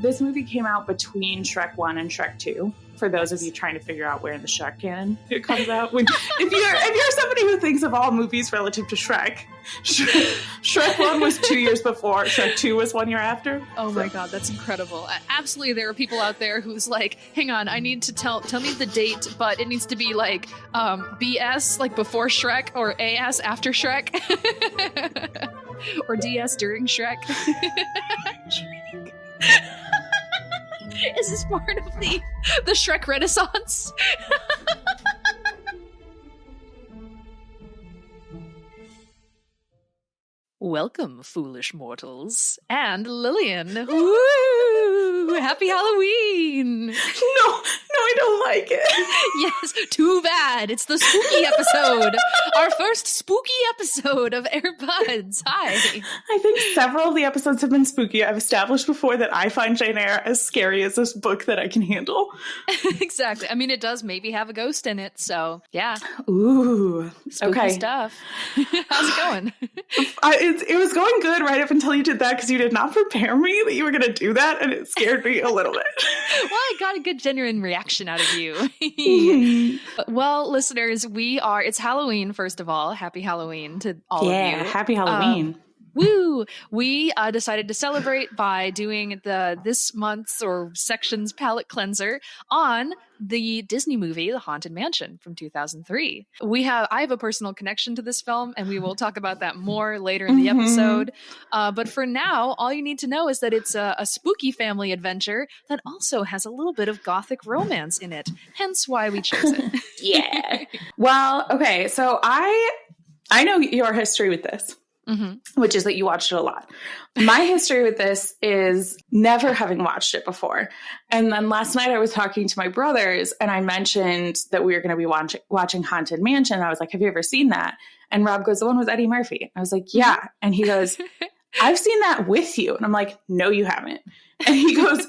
this movie came out between Shrek 1 and Shrek 2. For those of you trying to figure out where in the Shrek canon it comes out. If you're somebody who thinks of all movies relative to Shrek 1 was 2 years before, Shrek 2 was 1 year after. Oh my god, that's incredible. Absolutely, there are people out there who's like, hang on, I need to tell me the date, but it needs to be like BS, like before Shrek, or AS after Shrek. Or DS during Shrek. Is this part of the Shrek Renaissance? Welcome, foolish mortals, and Lillian. Woo! Happy Halloween! No, I don't like it. Yes, too bad. It's the spooky episode. Our first spooky episode of Eyre Buds. Hi. I think several of the episodes have been spooky. I've established before that I find Jane Eyre as scary as this book that I can handle. Exactly. I mean, it does maybe have a ghost in it, so yeah. Ooh. Spooky okay. stuff. How's it going? It was going good right up until you did that, because you did not prepare me that you were going to do that, and it scared me a little bit. Well, I got a good genuine reaction out of you. Well, listeners, it's Halloween, first of all. Happy Halloween to all of you. Yeah, happy Halloween. Woo! We decided to celebrate by doing this month's or section's palate cleanser on the Disney movie, The Haunted Mansion from 2003. I have a personal connection to this film, and we will talk about that more later in the episode. But for now, all you need to know is that it's a spooky family adventure that also has a little bit of gothic romance in it. Hence why we chose it. Yeah. Well, okay. So I know your history with this. Which is that you watched it a lot. My history with this is never having watched it before. And then last night I was talking to my brothers, and I mentioned that we were going to be watching Haunted Mansion. I was like, have you ever seen that? And Rob goes, the one with Eddie Murphy. I was like, yeah. And he goes, I've seen that with you. And I'm like, no, you haven't. And he goes,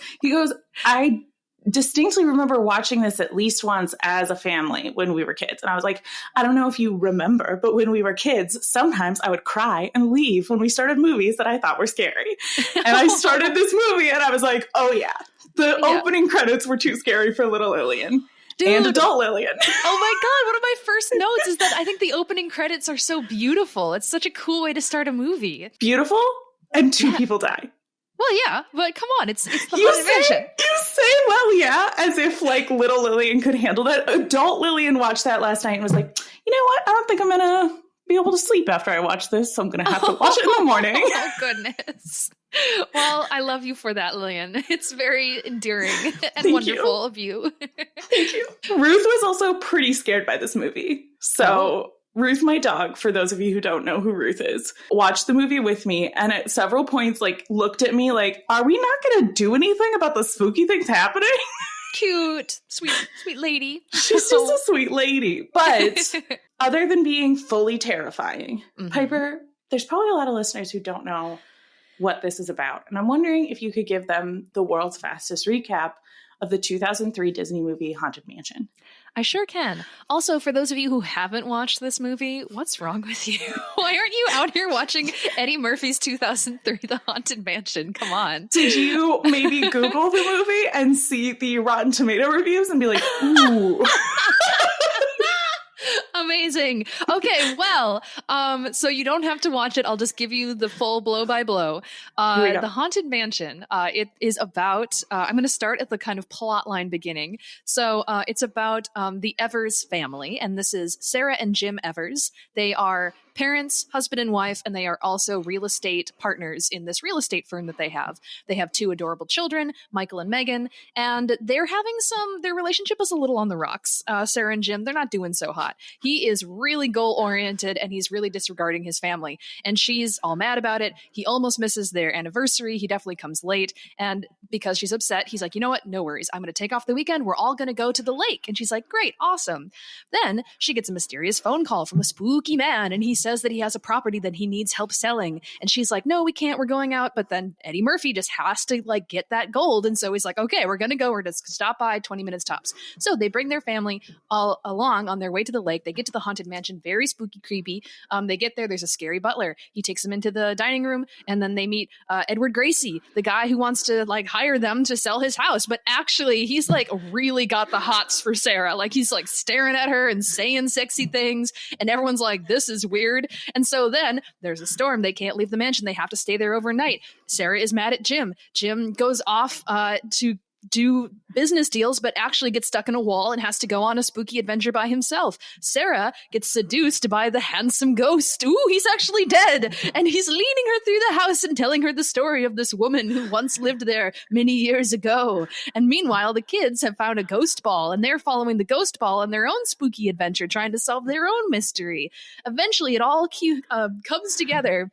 I distinctly remember watching this at least once as a family when we were kids. And I was like, I don't know if you remember, but when we were kids, sometimes I would cry and leave when we started movies that I thought were scary. And I started this movie and I was like, oh yeah, the opening credits were too scary for little Lillian. Dude. And adult Lillian. Oh my God. One of my first notes is that I think the opening credits are so beautiful. It's such a cool way to start a movie. Beautiful? And two people die. Well, yeah, but come on, it's the Haunted Mansion. You say, well, yeah, as if like little Lillian could handle that. Adult Lillian watched that last night and was like, you know what? I don't think I'm going to be able to sleep after I watch this, so I'm going to have to watch it in the morning. Oh, goodness. Well, I love you for that, Lillian. It's very endearing and wonderful of you. Thank you. Ruth was also pretty scared by this movie. So Ruth, my dog, for those of you who don't know who Ruth is, watched the movie with me and at several points like looked at me like, are we not going to do anything about the spooky things happening? Cute. Sweet lady. She's just a sweet lady. But other than being fully terrifying, Piper, there's probably a lot of listeners who don't know what this is about. And I'm wondering if you could give them the world's fastest recap of the 2003 Disney movie Haunted Mansion. I sure can. Also, for those of you who haven't watched this movie, what's wrong with you? Why aren't you out here watching Eddie Murphy's 2003 The Haunted Mansion? Come on. Did you maybe Google the movie and see the Rotten Tomato reviews and be like, ooh. Amazing. Okay, well, so you don't have to watch it. I'll just give you the full blow by blow. The Haunted Mansion, it is about, I'm going to start at the kind of plot line beginning. So it's about the Evers family, and this is Sarah and Jim Evers. They are parents, husband and wife, and they are also real estate partners in this real estate firm that they have. They have two adorable children, Michael and Megan, and they're having their relationship is a little on the rocks. Sarah and Jim, they're not doing so hot. He is really goal-oriented, and he's really disregarding his family, and she's all mad about it. He almost misses their anniversary. He definitely comes late, and because she's upset, he's like, you know what? No worries. I'm going to take off the weekend. We're all going to go to the lake. And she's like, great, awesome. Then she gets a mysterious phone call from a spooky man, and he says that he has a property that he needs help selling. And she's like, no, we can't. We're going out. But then Eddie Murphy just has to like get that gold. And so he's like, okay, we're going to go. We're just stop by 20 minutes tops. So they bring their family all along on their way to the lake. They get to the haunted mansion, very spooky, creepy. They get there. There's a scary butler. He takes them into the dining room, and then they meet Edward Gracie, the guy who wants to like hire them to sell his house. But actually, he's like really got the hots for Sarah. Like he's like staring at her and saying sexy things, and everyone's like, this is weird. And so then there's a storm. They can't leave the mansion. They have to stay there overnight. Sarah is mad at Jim. Jim goes off to do business deals, but actually gets stuck in a wall and has to go on a spooky adventure by himself. Sarah gets seduced by the handsome ghost. Ooh, he's actually dead. And he's leading her through the house and telling her the story of this woman who once lived there many years ago. And meanwhile, the kids have found a ghost ball, and they're following the ghost ball on their own spooky adventure, trying to solve their own mystery. Eventually, it all comes together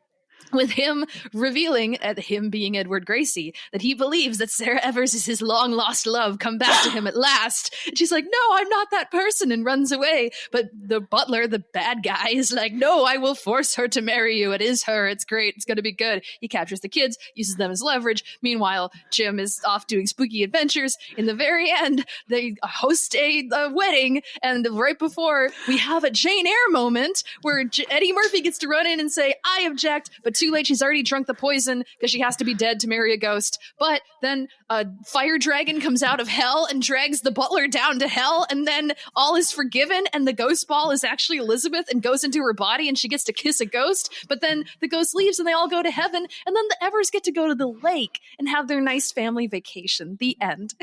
with him revealing, at him being Edward Gracie, that he believes that Sarah Evers is his long-lost love come back to him at last. And she's like, no, I'm not that person, and runs away. But the butler, the bad guy, is like, no, I will force her to marry you. It is her. It's great. It's going to be good. He captures the kids, uses them as leverage. Meanwhile, Jim is off doing spooky adventures. In the very end, they host a wedding, and right before, we have a Jane Eyre moment where Eddie Murphy gets to run in and say, I object, but too late, she's already drunk the poison because she has to be dead to marry a ghost. But then a fire dragon comes out of hell and drags the butler down to hell, and then all is forgiven, and the ghost ball is actually Elizabeth and goes into her body, and she gets to kiss a ghost. But then the ghost leaves and they all go to heaven, and then the Evers get to go to the lake and have their nice family vacation. The end.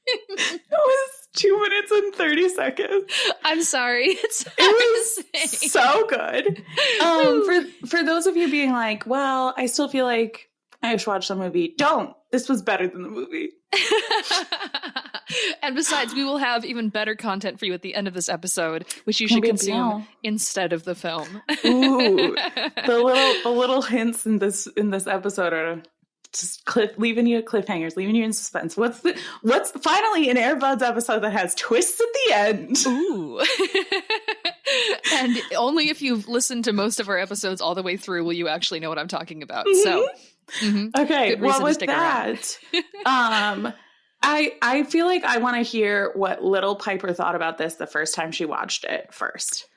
It was 2 minutes and 30 seconds. I'm sorry. It was so good. For those of you being like, well, I still feel like I should watch the movie. Don't. This was better than the movie. And besides, we will have even better content for you at the end of this episode, which you should consume instead of the film. Ooh, the little hints in this episode are just leaving you at cliffhangers, leaving you in suspense. What's finally an Air Buds episode that has twists at the end? Ooh. And only if you've listened to most of our episodes all the way through will you actually know what I'm talking about. Mm-hmm. So, okay. Well, with that, I feel like I want to hear what little Piper thought about this the first time she watched it first.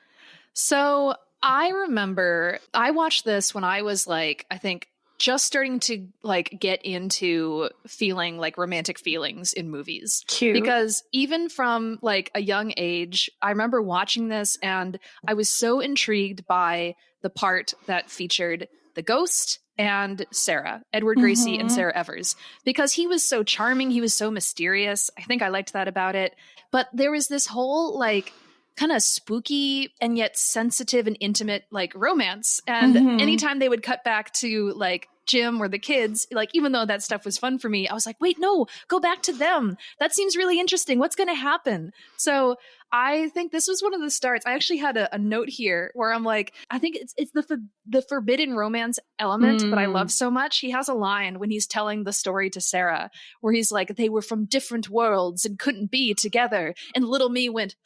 So I remember I watched this when I was like, I think, just starting to like get into feeling like romantic feelings in movies. Cute. Because even from like a young age, I remember watching this and I was so intrigued by the part that featured the ghost and Sarah, Edward Gracie and Sarah Evers, because he was so charming. He was so mysterious. I think I liked that about it. But there was this whole like kind of spooky and yet sensitive and intimate like romance. And anytime they would cut back to like Jim or the kids, like even though that stuff was fun for me, I was like, wait, no, go back to them. That seems really interesting. What's going to happen? So I think this was one of the starts. I actually had a note here where I'm like, I think it's the forbidden romance element that I love so much. He has a line when he's telling the story to Sarah where he's like, they were from different worlds and couldn't be together. And little me went,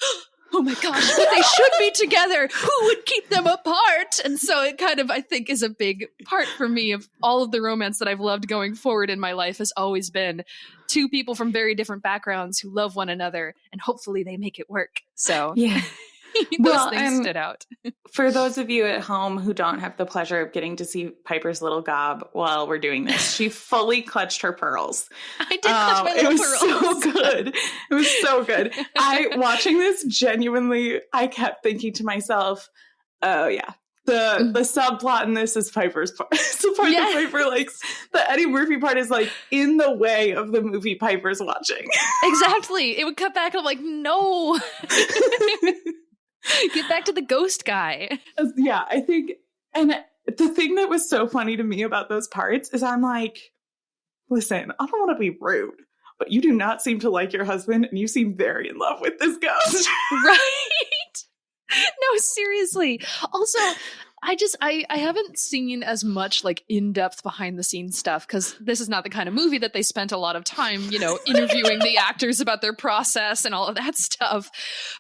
oh my gosh, but they should be together. Who would keep them apart? And so it kind of, I think, is a big part for me of all of the romance that I've loved going forward in my life has always been two people from very different backgrounds who love one another, and hopefully they make it work. So yeah. Those things stood out. For those of you at home who don't have the pleasure of getting to see Piper's little gob while we're doing this, she fully clutched her pearls. I did clutch my little pearls. It was so good. It was so good. Watching this, genuinely, I kept thinking to myself, oh yeah, the subplot in this is Piper's part. It's the part that Piper likes. The Eddie Murphy part is like in the way of the movie Piper's watching. Exactly. It would cut back and I'm like, no. Get back to the ghost guy. Yeah, I think, and the thing that was so funny to me about those parts is I'm like, listen, I don't want to be rude, but you do not seem to like your husband and you seem very in love with this ghost. Right? No, seriously. Also, I haven't seen as much like in-depth behind the scenes stuff because this is not the kind of movie that they spent a lot of time, interviewing the actors about their process and all of that stuff.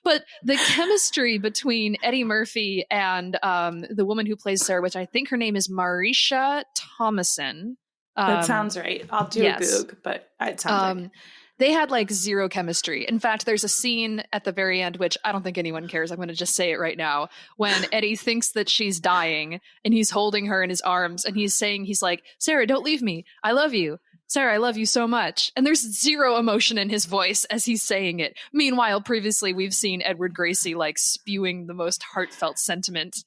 But the chemistry between Eddie Murphy and the woman who plays Sarah, which I think her name is Marisha Thomason. That sounds right. I'll do a Goog, but it sounds right. They had like zero chemistry. In fact, there's a scene at the very end, which I don't think anyone cares. I'm going to just say it right now. When Eddie thinks that she's dying and he's holding her in his arms and he's like, Sarah, don't leave me. I love you. Sarah, I love you so much. And there's zero emotion in his voice as he's saying it. Meanwhile, previously, we've seen Edward Gracie like spewing the most heartfelt sentiment.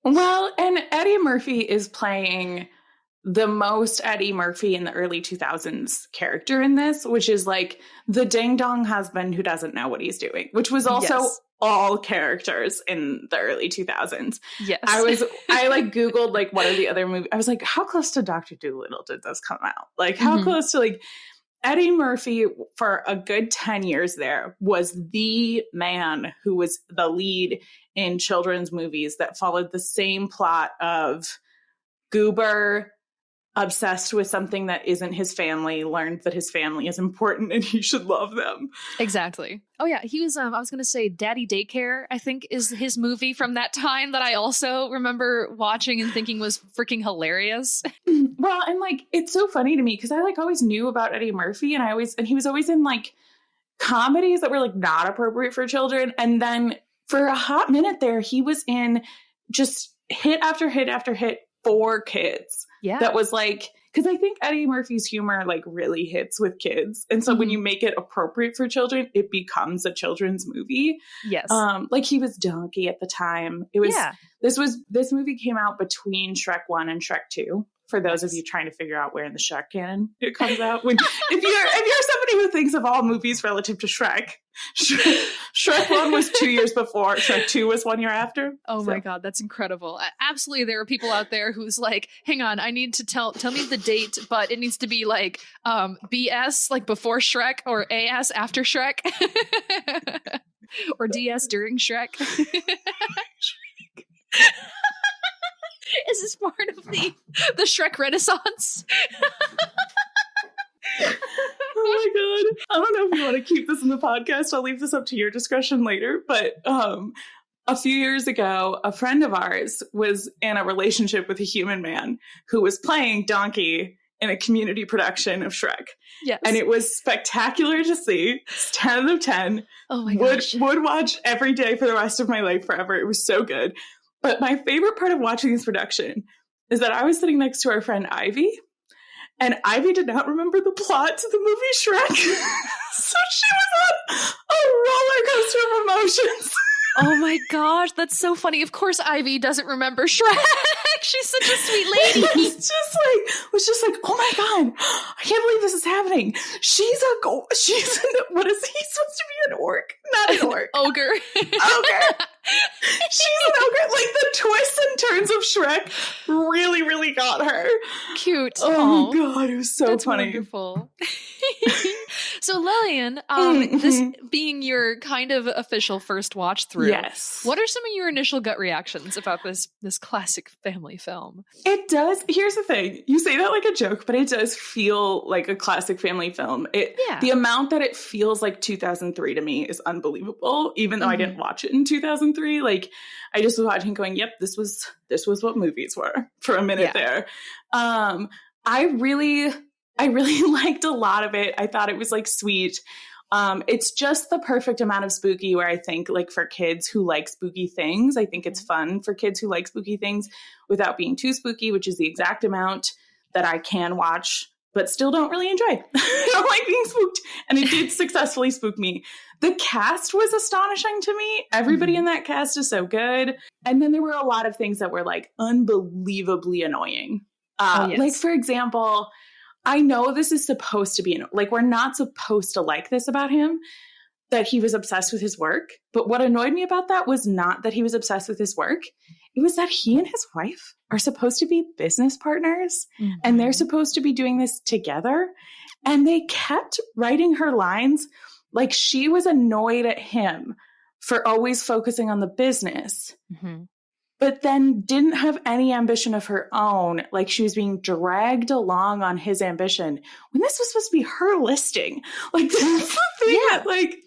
Well, and Eddie Murphy is playing the most Eddie Murphy in the early 2000s character in this, which is like the ding-dong husband who doesn't know what he's doing, which was also all characters in the early 2000s. Yes. I like Googled like what are the other movies. I was like, how close to Dr. Dolittle did this come out? Like how close to like Eddie Murphy for a good 10 years there was the man who was the lead in children's movies that followed the same plot of goober, obsessed with something that isn't his family, learned that his family is important and he should love them. Exactly. Oh yeah, he was, I was going to say Daddy Daycare, I think is his movie from that time that I also remember watching and thinking was freaking hilarious. Well, and like, it's so funny to me because I like always knew about Eddie Murphy and he was always in like comedies that were like not appropriate for children. And then for a hot minute there, he was in just hit after hit after hit for kids. Yeah. That was like, because I think Eddie Murphy's humor like really hits with kids. And so when you make it appropriate for children, it becomes a children's movie. Yes. Like he was Donkey at the time. It was, this movie came out between Shrek 1 and Shrek 2. For those of you trying to figure out where in the Shrek canon it comes out. If you're somebody who thinks of all movies relative to Shrek 1 was 2 years before, Shrek 2 was 1 year after. Oh my God, that's incredible. Absolutely, there are people out there who's like, hang on, I need to tell me the date, but it needs to be like BS, like before Shrek, or AS after Shrek. Or DS during Shrek. Is this part of the Shrek Renaissance? Oh my God. I don't know if you want to keep this in the podcast. I'll leave this up to your discretion later. But a few years ago, a friend of ours was in a relationship with a human man who was playing Donkey in a community production of Shrek. Yes. And it was spectacular to see. It's 10 out of 10. Oh my gosh. Would watch every day for the rest of my life forever. It was so good. But my favorite part of watching this production is that I was sitting next to our friend Ivy, and Ivy did not remember the plot to the movie Shrek. So she was on a roller coaster of emotions. Oh my gosh, that's so funny. Of course Ivy doesn't remember Shrek. She's such a sweet lady. It was just like, oh my God, I can't believe this is happening. What is he supposed to be, an orc? Not an orc. Ogre. She's an ogre. Like the twists and turns of Shrek really, really got her. Cute. Oh my God, it was so that's funny. Wonderful. So Lillian, this being your kind of official first watch through, yes. What are some of your initial gut reactions about this classic family film? It does. Here's the thing. You say that like a joke, but it does feel like a classic family film. The amount that it feels like 2003 to me is unbelievable, even though I didn't watch it in 2003. Like I just was watching going, yep, this was what movies were for a minute there. I really liked a lot of it. I thought it was like sweet. It's just the perfect amount of spooky where I think like for kids who like spooky things, I think it's fun for kids who like spooky things without being too spooky, which is the exact amount that I can watch, but still don't really enjoy. I don't like being spooked. And it did successfully spook me. The cast was astonishing to me. Everybody in that cast is so good. And then there were a lot of things that were like unbelievably annoying. Like for example, I know this is supposed to be, like, we're not supposed to like this about him, that he was obsessed with his work. But what annoyed me about that was not that he was obsessed with his work. It was that he and his wife are supposed to be business partners and they're supposed to be doing this together. And they kept writing her lines like she was annoyed at him for always focusing on the business. but then didn't have any ambition of her own. Like she was being dragged along on his ambition when this was supposed to be her listing. Like this is the thing that like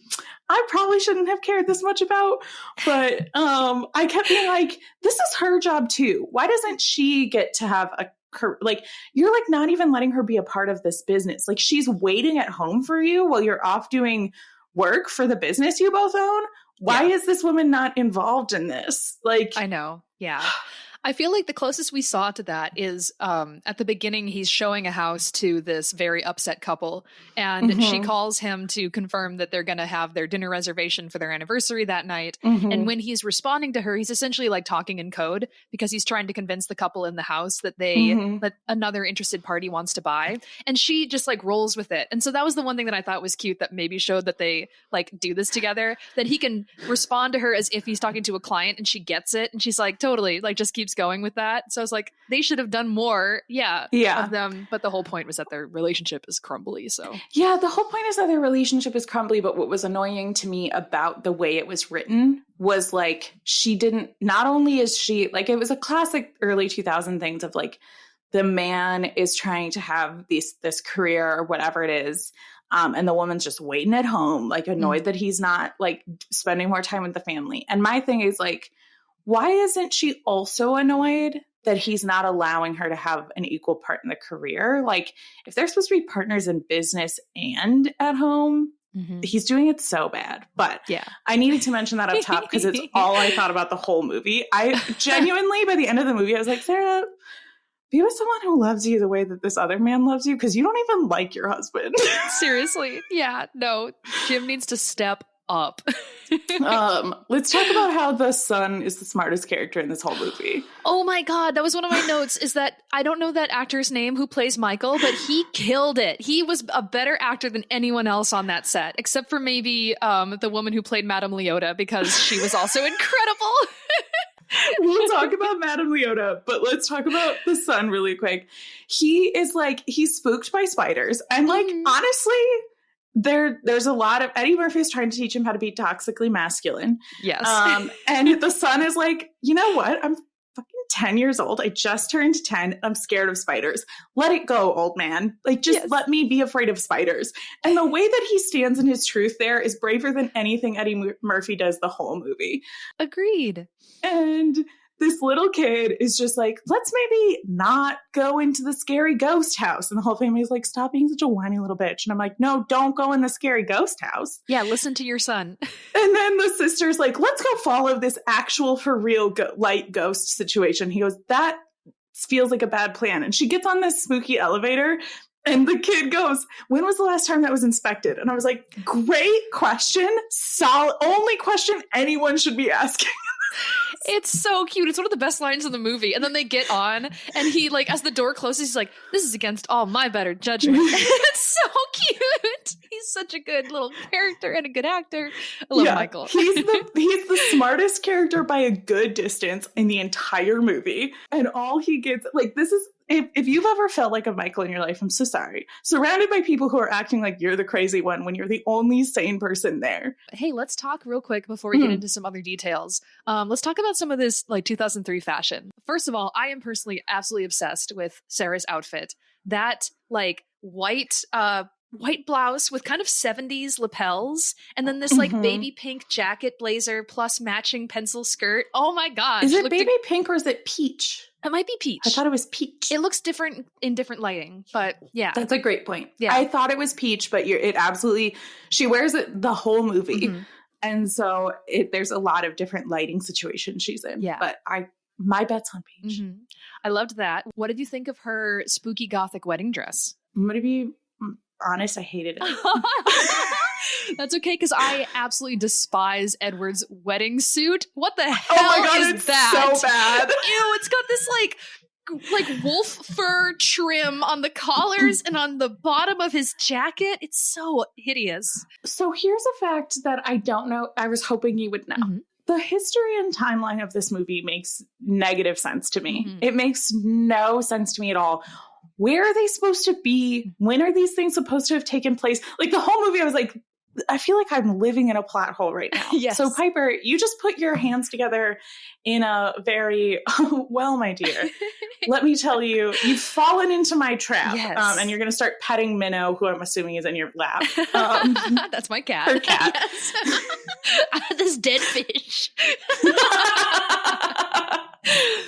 I probably shouldn't have cared this much about, but I kept being like, this is her job too. Why doesn't she get to have a like, you're like not even letting her be a part of this business. Like she's waiting at home for you while you're off doing work for the business you both own. Why is this woman not involved in this? Like, I know. Yeah. I feel like the closest we saw to that is at the beginning, he's showing a house to this very upset couple, and she calls him to confirm that they're going to have their dinner reservation for their anniversary that night. And when he's responding to her, he's essentially like talking in code because he's trying to convince the couple in the house that that another interested party wants to buy. And she just like rolls with it. And so that was the one thing that I thought was cute that maybe showed that they like do this together, that he can respond to her as if he's talking to a client and she gets it. And she's like, totally, like just keeps going with that. So I was like, they should have done more of them, but the whole point was that their relationship is crumbly. So yeah, the whole point is that their relationship is crumbly, but what was annoying to me about the way it was written was like she didn't, not only is she like, it was a classic early 2000 things of like the man is trying to have this career or whatever it is, and the woman's just waiting at home, like annoyed that he's not like spending more time with the family. And my thing is like, why isn't she also annoyed that he's not allowing her to have an equal part in the career? Like, if they're supposed to be partners in business and at home, he's doing it so bad. But I needed to mention that up top because it's all I thought about the whole movie. I genuinely, by the end of the movie, I was like, Sarah, be with someone who loves you the way that this other man loves you, because you don't even like your husband. Seriously. Yeah, no, Jim needs to step up. Let's talk about how the son is the smartest character in this whole movie. Oh my God, that was one of my notes, is that I don't know that actor's name who plays Michael, but he killed it. He was a better actor than anyone else on that set, except for maybe the woman who played Madame Leota, because she was also incredible. We'll talk about Madame Leota, but let's talk about the son really quick. He is like, he's spooked by spiders. And like, honestly, there's a lot of Eddie Murphy is trying to teach him how to be toxically masculine. Yes. And the son is like, you know what? I'm fucking 10 years old. I just turned 10. I'm scared of spiders. Let it go, old man. Like, just let me be afraid of spiders. And the way that he stands in his truth there is braver than anything Eddie Murphy does the whole movie. Agreed. And this little kid is just like, let's maybe not go into the scary ghost house. And the whole family's like, stop being such a whiny little bitch. And I'm like, no, don't go in the scary ghost house. Yeah, listen to your son. And then the sister's like, let's go follow this actual for real light ghost situation. He goes, that feels like a bad plan. And she gets on this spooky elevator. And the kid goes, when was the last time that was inspected? And I was like, great question. Solid. Only question anyone should be asking. It's so cute. It's one of the best lines in the movie. And then they get on, and he, like, as the door closes, he's like, this is against all my better judgment. It's so cute. He's such a good little character and a good actor. I love Michael. He's the smartest character by a good distance in the entire movie. And all he gets, like, this is, if you've ever felt like a Michael in your life, I'm so sorry. Surrounded by people who are acting like you're the crazy one when you're the only sane person there. Hey, let's talk real quick before we get into some other details. Let's talk about some of this like 2003 fashion. First of all, I am personally absolutely obsessed with Sarah's outfit. That like white blouse with kind of 70s lapels, and then this like baby pink jacket blazer plus matching pencil skirt. Oh my gosh. Is it baby pink or is it peach? It might be peach. I thought it was peach. It looks different in different lighting, but yeah. That's a great point. Yeah. I thought it was peach, but it absolutely, she wears it the whole movie. And so there's a lot of different lighting situations she's in. Yeah. But my bet's on peach. I loved that. What did you think of her spooky gothic wedding dress? I'm going to be honest, I hated it. That's okay, because I absolutely despise Edward's wedding suit. What the hell oh my God, is that? It's so bad. Ew, it's got this like wolf fur trim on the collars and on the bottom of his jacket. It's so hideous. So here's a fact that I don't know. I was hoping you would know. The history and timeline of this movie makes negative sense to me. It makes no sense to me at all. Where are they supposed to be? When are these things supposed to have taken place? Like the whole movie, I was like, I feel like I'm living in a plot hole right now. Yes. So Piper, you just put your hands together in a very, well, my dear, let me tell you, you've fallen into my trap. Yes. And you're going to start petting Minnow, who I'm assuming is in your lap. That's my cat. Her cat. Yes. This dead fish.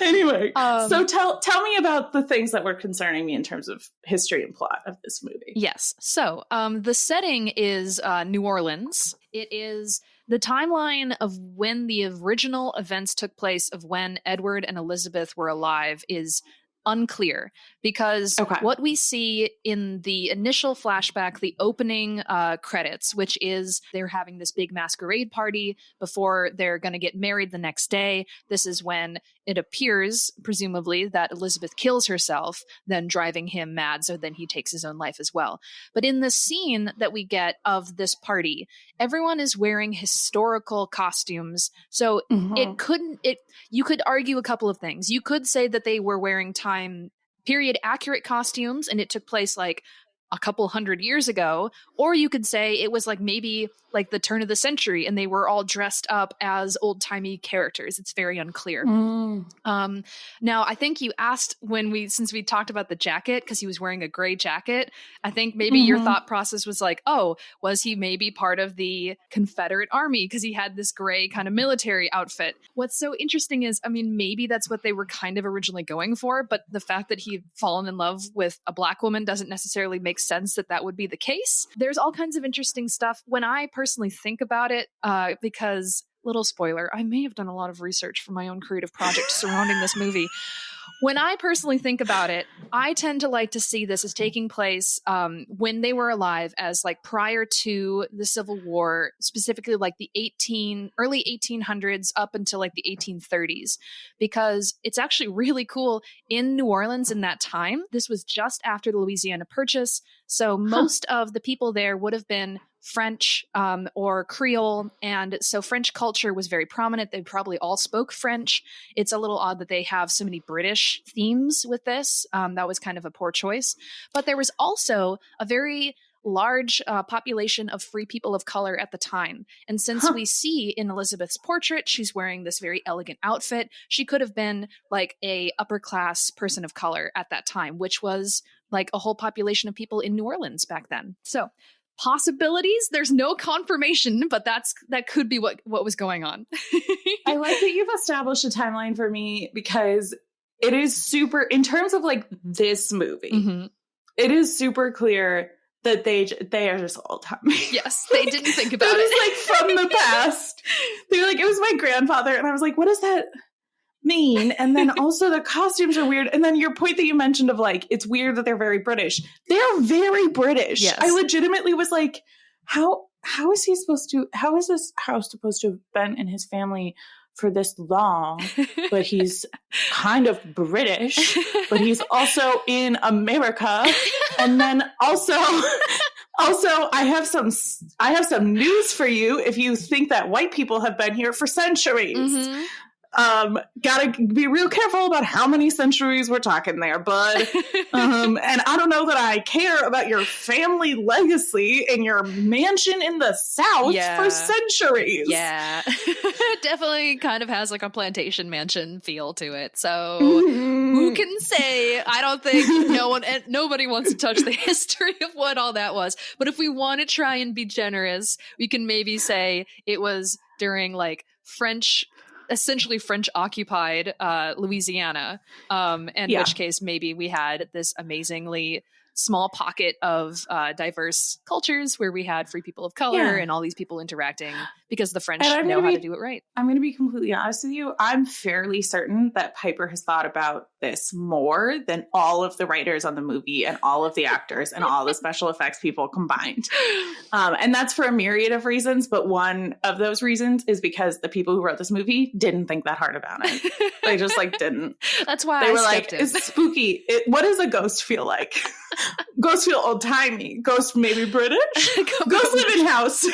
Anyway, so tell me about the things that were concerning me in terms of history and plot of this movie. Yes. So the setting is New Orleans. It is the timeline of when the original events took place, of when Edward and Elizabeth were alive, is unclear, because what we see in the initial flashback, the opening credits, which is they're having this big masquerade party before they're going to get married the next day. This is when it appears, presumably, that Elizabeth kills herself, then driving him mad, so then he takes his own life as well. But in the scene that we get of this party, everyone is wearing historical costumes. So you could argue a couple of things. You could say that they were wearing time period accurate costumes and it took place like a couple hundred years ago, or you could say it was like maybe like the turn of the century and they were all dressed up as old-timey characters. It's very unclear. Now, I think you asked since we talked about the jacket, because he was wearing a gray jacket, I think maybe your thought process was like, oh, was he maybe part of the Confederate Army because he had this gray kind of military outfit? What's so interesting is, I mean, maybe that's what they were kind of originally going for, but the fact that he'd fallen in love with a Black woman doesn't necessarily make sense that would be the case. There's all kinds of interesting stuff. When I personally think about it, because, little spoiler, I may have done a lot of research for my own creative project surrounding this movie. When I personally think about it, I tend to like to see this as taking place when they were alive, as like prior to the Civil War, specifically like the early 1800s up until like the 1830s, because it's actually really cool in New Orleans in that time. This was just after the Louisiana Purchase. So most of the people there would have been French or Creole. And so French culture was very prominent. They probably all spoke French. It's a little odd that they have so many British themes with this. That was kind of a poor choice. But there was also a very large population of free people of color at the time. And since we see in Elizabeth's portrait, she's wearing this very elegant outfit, she could have been like a upper class person of color at that time, which was like a whole population of people in New Orleans back then. So possibilities, there's no confirmation, but that could be what was going on. I like that you've established a timeline for me, because it is super, in terms of like this movie, it is super clear that they are just old timey. Yes, they didn't think about it. It was like from the past. They were like, it was my grandfather, and I was like, what does that mean? And then also the costumes are weird. And then your point that you mentioned of like, it's weird that they're very British. They're very British. Yes. I legitimately was like, how is this house supposed to have been in his family for this long? But he's kind of British, but he's also in America. And then also I have some news for you if you think that white people have been here for centuries. Gotta be real careful about how many centuries we're talking there, bud. And I don't know that I care about your family legacy and your mansion in the South for centuries. Yeah. Definitely kind of has like a plantation mansion feel to it. So who can say? I don't think nobody wants to touch the history of what all that was. But if we want to try and be generous, we can maybe say it was during like essentially French occupied Louisiana, in which case maybe we had this amazingly small pocket of diverse cultures where we had free people of color and all these people interacting because the French know how to do it right. I'm going to be completely honest with you. I'm fairly certain that Piper has thought about this more than all of the writers on the movie and all of the actors and all the special effects people combined. And that's for a myriad of reasons. But one of those reasons is because the people who wrote this movie didn't think that hard about it. They just like didn't. That's why they were like, it's spooky. What does a ghost feel like? Ghosts feel old timey. Ghosts maybe British. Ghosts live in house.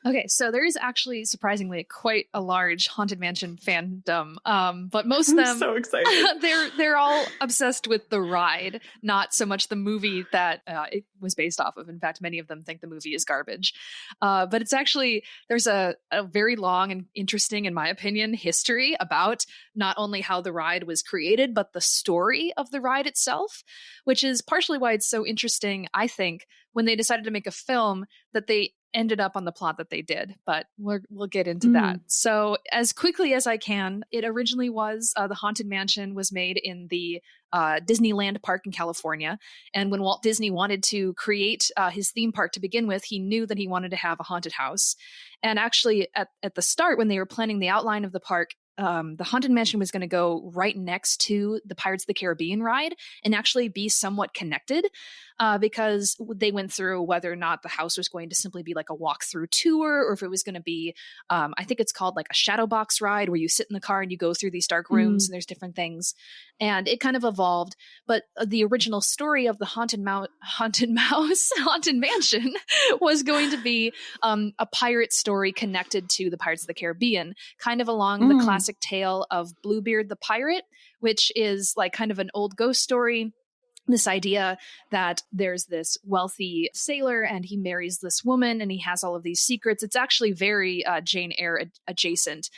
Okay, so there is actually surprisingly quite a large Haunted Mansion fandom, but most of them, I'm so excited. they're all obsessed with the ride, not so much the movie that it was based off of. In fact, many of them think the movie is garbage. But it's actually, there's a very long and interesting, in my opinion, history about not only how the ride was created, but the story of the ride itself, which is partially why it's so interesting, I think, when they decided to make a film, that they ended up on the plot that they did, but we'll get into that. So as quickly as I can, it originally was the Haunted Mansion was made in the Disneyland park in California. And when Walt Disney wanted to create his theme park to begin with, he knew that he wanted to have a haunted house. And actually at the start, when they were planning the outline of the park, the Haunted Mansion was going to go right next to the Pirates of the Caribbean ride and actually be somewhat connected because they went through whether or not the house was going to simply be like a walkthrough tour or if it was going to be, I think it's called like a shadow box ride where you sit in the car and you go through these dark rooms and there's different things. And it kind of evolved. But the original story of the Haunted Mansion was going to be a pirate story connected to the Pirates of the Caribbean, kind of along the classic tale of Bluebeard the Pirate, which is like kind of an old ghost story. This idea that there's this wealthy sailor and he marries this woman and he has all of these secrets. It's actually very Jane Eyre adjacent.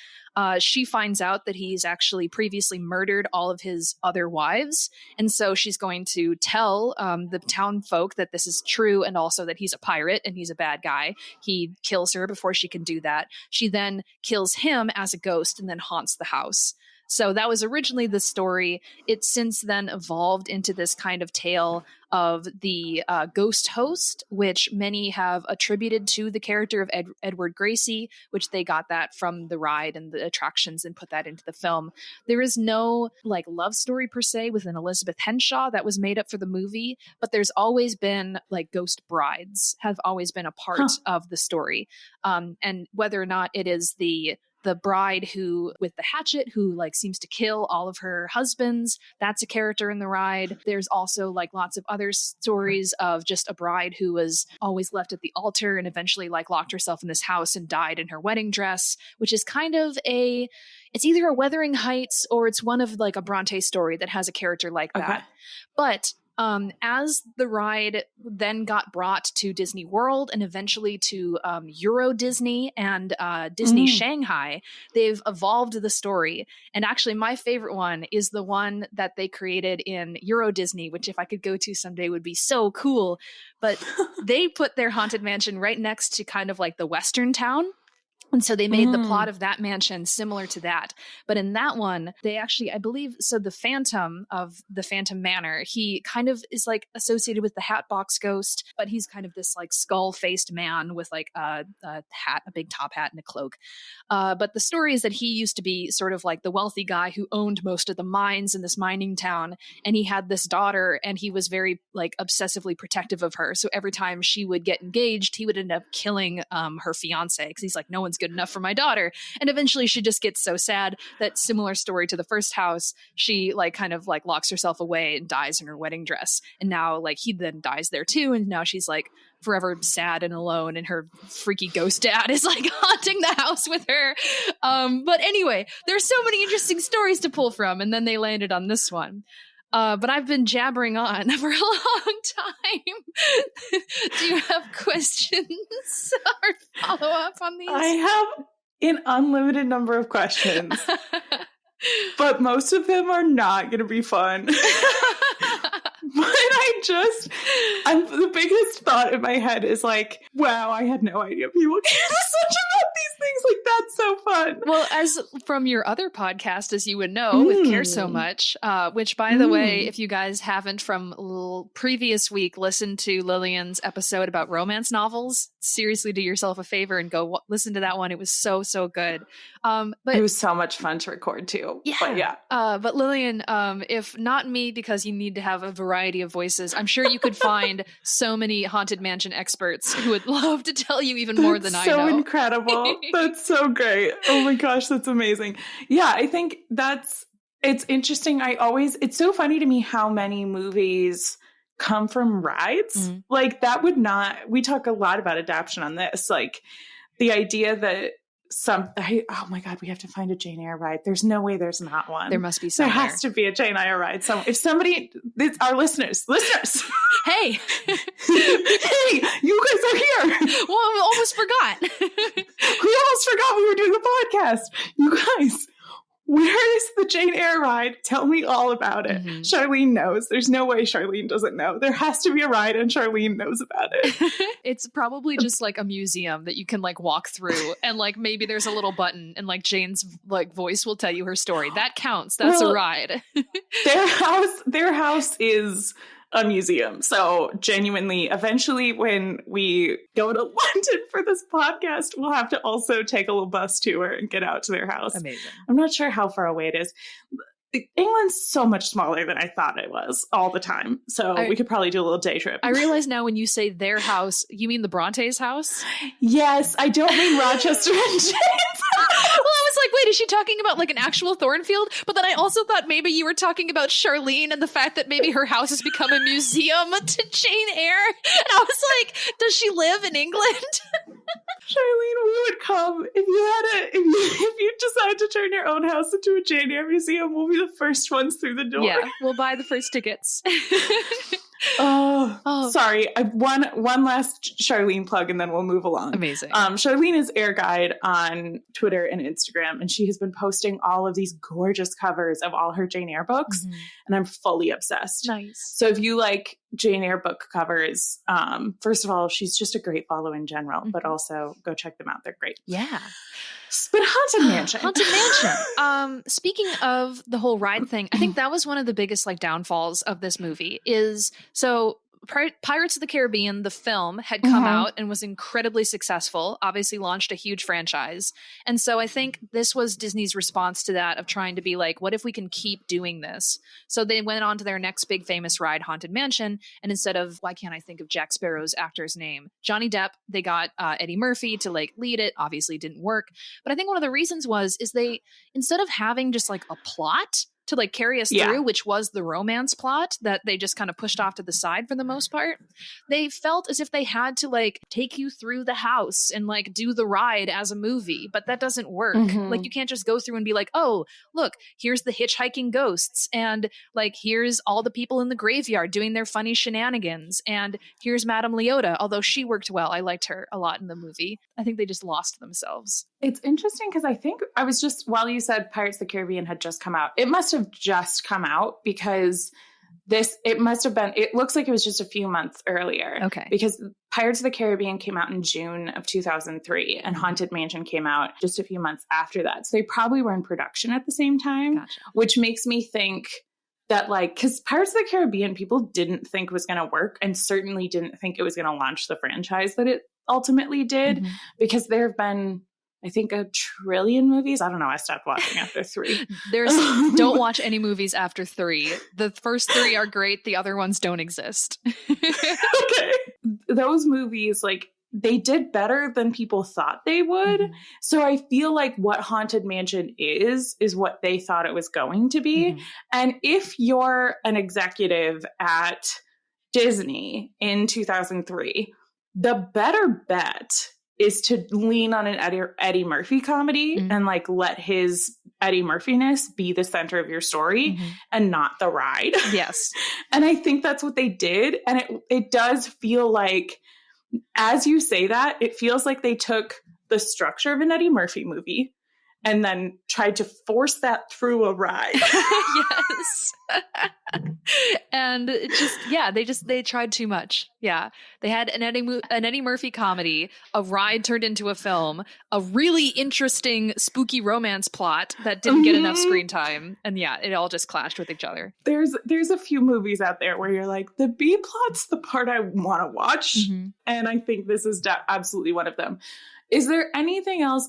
She finds out that he's actually previously murdered all of his other wives. And so she's going to tell the town folk that this is true and also that he's a pirate and he's a bad guy. He kills her before she can do that. She then kills him as a ghost and then haunts the house. So that was originally the story. It's since then evolved into this kind of tale of the ghost host, which many have attributed to the character of Edward Gracie, which they got that from the ride and the attractions and put that into the film. There is no like love story per se with an Elizabeth Henshaw that was made up for the movie, but there's always been like ghost brides have always been a part of the story. And whether or not it is the bride who with the hatchet who like seems to kill all of her husbands, that's a character in the ride. There's also like lots of other stories of just a bride who was always left at the altar and eventually like locked herself in this house and died in her wedding dress, which is kind of it's either a Wuthering Heights or it's one of like a Bronte story that has a character like that. But as the ride then got brought to Disney World and eventually to Euro Disney and Disney Shanghai, they've evolved the story. And actually, my favorite one is the one that they created in Euro Disney, which if I could go to someday would be so cool. But they put their Haunted Mansion right next to kind of like the Western town. And so they made the plot of that mansion similar to that. But in that one, they actually, I believe, so the Phantom of the Phantom Manor, he kind of is like associated with the Hatbox Ghost, but he's kind of this like skull-faced man with like a hat, a big top hat and a cloak. But the story is that he used to be sort of like the wealthy guy who owned most of the mines in this mining town. And he had this daughter and he was very like obsessively protective of her. So every time she would get engaged, he would end up killing her fiance because he's like, no one's good enough for my daughter. And eventually she just gets so sad that, similar story to the first house, she like kind of like locks herself away and dies in her wedding dress. And now like he then dies there too. And now she's like forever sad and alone and her freaky ghost dad is like haunting the house with her. But anyway, there's so many interesting stories to pull from. And then they landed on this one. But I've been jabbering on for a long time. Do you have questions or follow up on these? I have an unlimited number of questions, but most of them are not going to be fun. But the biggest thought in my head is like, wow, I had no idea people cared so much about these things. Like, that's so fun. Well, as from your other podcast, as you would know, with Care So Much, which, by the way, if you guys haven't from previous week listened to Lillian's episode about romance novels, seriously do yourself a favor and go listen to that one. It was so, so good. But it was so much fun to record too. Yeah. But Lillian, if not me, because you need to have a variety of voices, I'm sure you could find so many Haunted Mansion experts who would love to tell you even more than I know. So incredible. That's so great. Oh my gosh, that's amazing. Yeah, I think it's interesting. It's so funny to me how many movies come from rides. Like that we talk a lot about adaptation on this. Like the idea that oh my God, we have to find a Jane Eyre ride. There's no way there's not one. There must be somewhere. There has to be a Jane Eyre ride. So if somebody, our listeners, hey, hey, you guys are here. Well, we almost forgot. We almost forgot we were doing a podcast. You guys, where is the Jane Eyre ride? Tell me all about it. Mm-hmm. Charlene knows. There's no way Charlene doesn't know. There has to be a ride and Charlene knows about it. It's probably just like a museum that you can like walk through and like maybe there's a little button and like Jane's like voice will tell you her story. That counts. That's a ride. Their house is a museum. So genuinely, eventually when we go to London for this podcast, we'll have to also take a little bus tour and get out to their house. Amazing. I'm not sure how far away it is. England's so much smaller than I thought it was all the time. So we could probably do a little day trip. I realize now when you say their house, you mean the Bronte's house? Yes, I don't mean Rochester and Jane's house. Well, I was like, wait, is she talking about like an actual Thornfield? But then I also thought maybe you were talking about Charlene and the fact that maybe her house has become a museum to Jane Eyre. And I was like, does she live in England? Charlene, we would come if you decide to turn your own house into a Jane Eyre museum. We'll be the first ones through the door. Yeah, we'll buy the first tickets. Oh, sorry. One last Charlene plug and then we'll move along. Amazing. Charlene is Eyre Guide on Twitter and Instagram, and she has been posting all of these gorgeous covers of all her Jane Eyre books, and I'm fully obsessed. Nice. So if you like Jane Eyre book covers, first of all, she's just a great follow in general, but also go check them out. They're great. Yeah. But Haunted Mansion. Haunted Mansion. Speaking of the whole ride thing, I think that was one of the biggest like downfalls of this movie is so Pirates of the Caribbean, the film, had come out and was incredibly successful, obviously launched a huge franchise. And so I think this was Disney's response to that of trying to be like, what if we can keep doing this? So they went on to their next big famous ride, Haunted Mansion. And instead of, why can't I think of Jack Sparrow's actor's name? Johnny Depp, they got Eddie Murphy to like lead it. Obviously didn't work. But I think one of the reasons is they, instead of having just like a plot to like carry us through, which was the romance plot that they just kind of pushed off to the side for the most part, they felt as if they had to like take you through the house and like do the ride as a movie, but that doesn't work. Like you can't just go through and be like, oh, look, here's the hitchhiking ghosts and like here's all the people in the graveyard doing their funny shenanigans and here's Madame Leota, although she worked well. I liked her a lot in the movie. I think they just lost themselves. It's interesting because I think I was just, while you said Pirates of the Caribbean had just come out, it must have just come out because it looks like it was just a few months earlier. Okay. Because Pirates of the Caribbean came out in June of 2003 and Haunted Mansion came out just a few months after that. So they probably were in production at the same time, which makes me think that like, because Pirates of the Caribbean people didn't think was going to work and certainly didn't think it was going to launch the franchise that it ultimately did because there have been, I think, 1 trillion movies. I don't know. I stopped watching after 3. Don't watch any movies after 3. The first 3 are great. The other ones don't exist. Okay. Those movies, like, they did better than people thought they would. So I feel like what Haunted Mansion is what they thought it was going to be. And if you're an executive at Disney in 2003, the better bet is to lean on an Eddie Murphy comedy and like let his Eddie Murphy-ness be the center of your story and not the ride. Yes. And I think that's what they did. And it does feel like, as you say that, it feels like they took the structure of an Eddie Murphy movie and then tried to force that through a ride. Yes. And it just, they tried too much. Yeah. They had an Eddie Murphy comedy, a ride turned into a film, a really interesting spooky romance plot that didn't get enough screen time. And yeah, it all just clashed with each other. There's a few movies out there where you're like, the B plot's the part I want to watch. And I think this is absolutely one of them. Is there anything else?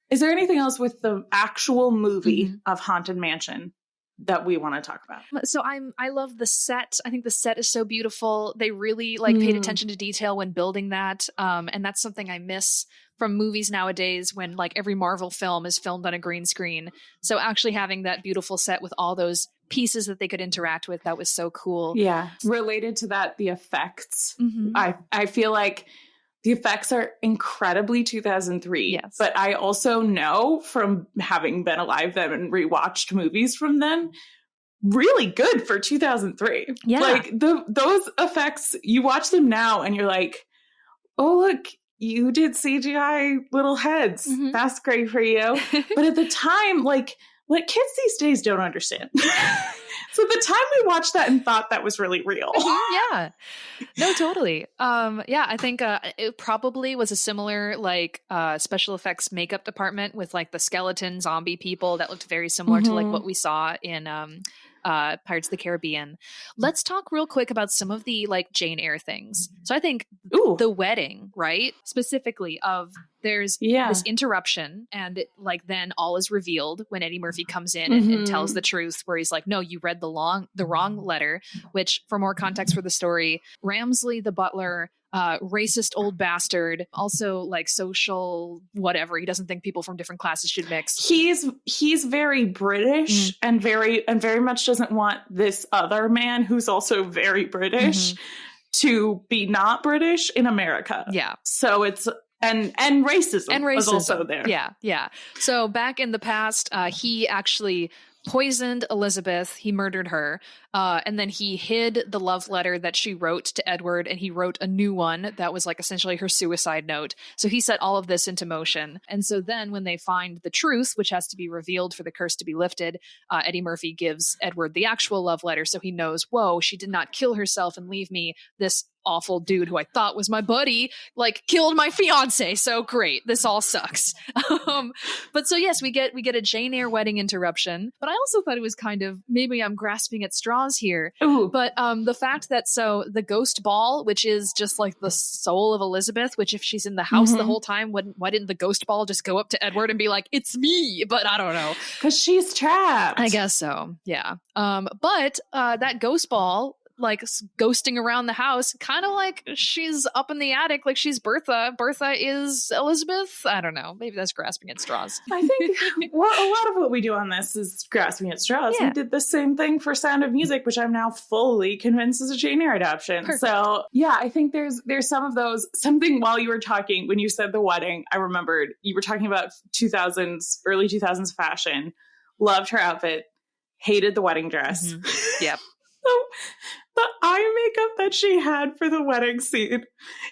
Is there anything else with the actual movie of Haunted Mansion that we want to talk about? So I love the set. I think the set is so beautiful. They really like paid attention to detail when building that. And that's something I miss from movies nowadays when like every Marvel film is filmed on a green screen. So actually having that beautiful set with all those pieces that they could interact with, that was so cool. Yeah. Related to that, the effects. I feel like The effects are incredibly 2003. Yes. But I also know from having been alive then and rewatched movies from then, really good for 2003. Yeah. Like those effects, you watch them now and you're like, oh, look, you did CGI little heads. Mm-hmm. That's great for you. But at the time, like, what kids these days don't understand. So at the time we watched that and thought that was really real. Yeah. No, totally. Yeah, I think it probably was a similar like special effects makeup department with like the skeleton zombie people that looked very similar to like what we saw in Pirates of the Caribbean. Let's talk real quick about some of the like Jane Eyre things. So I think the wedding, right? Specifically of there's this interruption and it, like then all is revealed when Eddie Murphy comes in and tells the truth where he's like, no, you read the wrong letter, which for more context for the story, Ramsley, the butler, racist old bastard, also like social whatever. He doesn't think people from different classes should mix. He's very British and very much doesn't want this other man who's also very British to be not British in America. Yeah. So it's and racism is also there. Yeah. So back in the past, he actually poisoned Elizabeth. He murdered her. And then he hid the love letter that she wrote to Edward, and he wrote a new one that was like essentially her suicide note. So he set all of this into motion. And so then when they find the truth, which has to be revealed for the curse to be lifted, Eddie Murphy gives Edward the actual love letter. So he knows, whoa, she did not kill herself and leave me. This awful dude who I thought was my buddy, like killed my fiance. So great. This all sucks. But so yes, we get a Jane Eyre wedding interruption, but I also thought it was kind of, maybe I'm grasping at straws here. Ooh. But the fact that so the ghost ball, which is just like the soul of Elizabeth, which if she's in the house the whole time, why didn't the ghost ball just go up to Edward and be like, it's me? But I don't know. Because she's trapped. I guess so. Yeah. But that ghost ball, like ghosting around the house, kind of like she's up in the attic, like she's Bertha. Bertha is Elizabeth. I don't know. Maybe that's grasping at straws. I think a lot of what we do on this is grasping at straws. Yeah. We did the same thing for Sound of Music, which I'm now fully convinced is a Jane Eyre adaptation. Perfect. So yeah, I think there's some of those. Something while you were talking, when you said the wedding, I remembered you were talking about early 2000s fashion. Loved her outfit. Hated the wedding dress. Yep. So the eye makeup that she had for the wedding scene.